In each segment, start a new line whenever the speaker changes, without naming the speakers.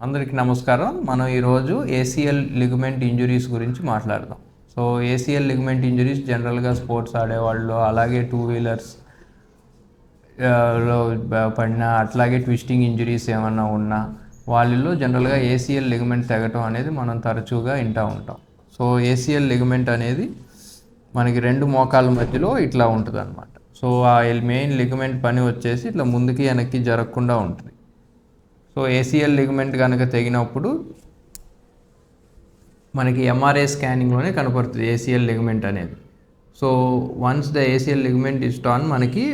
అందరికీ నమస్కారం. మనం ఈరోజు ఏసీఎల్ లిగమెంట్ ఇంజురీస్ గురించి మాట్లాడదాం. సో ఏసీఎల్ లిగమెంట్ ఇంజురీస్ జనరల్గా స్పోర్ట్స్ ఆడేవాళ్ళు, అలాగే టూ వీలర్స్ లో పడిన, అట్లాగే ట్విస్టింగ్ ఇంజురీస్ ఏమన్నా ఉన్నా వాళ్ళలో జనరల్గా ఏసీఎల్ లిగమెంట్ తెగటం అనేది మనం తరచుగా వింటూ ఉంటాం. సో ఏసీఎల్ లిగమెంట్ అనేది మనకి రెండు మోకాళ్ళ మధ్యలో ఇట్లా ఉంటుంది అనమాట. సో ఆ మెయిన్ లిగమెంట్ పని వచ్చేసి ఇట్లా ముందుకి వెనక్కి జరగకుండా ఉంటుంది. సో ఏసీఎల్ లిగమెంట్ కనుక తెగినప్పుడు మనకి ఎంఆర్ఐ స్కానింగ్లోనే కనపడుతుంది ఏసీఎల్ లిగమెంట్ అనేది. So once the ACL ligament is torn మనకి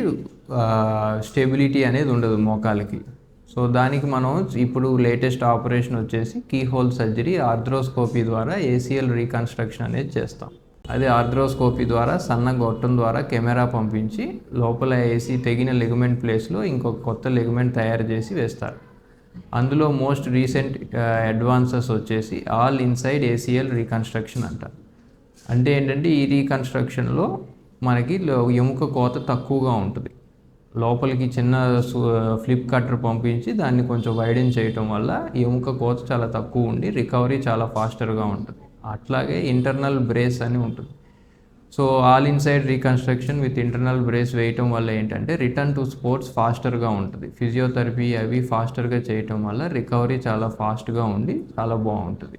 స్టెబిలిటీ అనేది ఉండదు మోకాలకి. సో దానికి మనం ఇప్పుడు లేటెస్ట్ ఆపరేషన్ వచ్చేసి కీ హోల్ సర్జరీ, ఆర్థ్రోస్కోపీ ద్వారా ఏసీఎల్ రీకన్స్ట్రక్షన్ అనేది చేస్తాం. అదే ఆర్థ్రోస్కోపీ ద్వారా సన్న గొట్టం ద్వారా కెమెరా పంపించి లోపల ఏసీ తెగిన లిగమెంట్ ప్లేస్లో ఇంకొక కొత్త లిగమెంట్ తయారు చేసి వేస్తారు. అందులో మోస్ట్ రీసెంట్ అడ్వాన్సెస్ వచ్చేసి ఆల్ ఇన్సైడ్ ఏసీఎల్ రీకన్స్ట్రక్షన్ అంటారు. అంటే ఏంటంటే ఈ రీకన్స్ట్రక్షన్లో మనకి ఎముక కోత తక్కువగా ఉంటుంది. లోపలికి చిన్న ఫ్లిప్ కట్టర్ పంపించి దాన్ని కొంచెం వైడెన్ చేయటం వల్ల ఎముక కోత చాలా తక్కువ ఉండి రికవరీ చాలా ఫాస్టర్గా ఉంటుంది. అట్లాగే ఇంటర్నల్ బ్రేస్ అని ఉంటుంది. So all inside reconstruction with internal brace వేయటం వల్ల ఏంటంటే రిటర్న్ టు స్పోర్ట్స్ ఫాస్టర్గా ఉంటుంది. ఫిజియోథెరపీ అవి ఫాస్టర్గా చేయటం వల్ల రికవరీ చాలా ఫాస్ట్గా ఉండి చాలా బాగుంటుంది.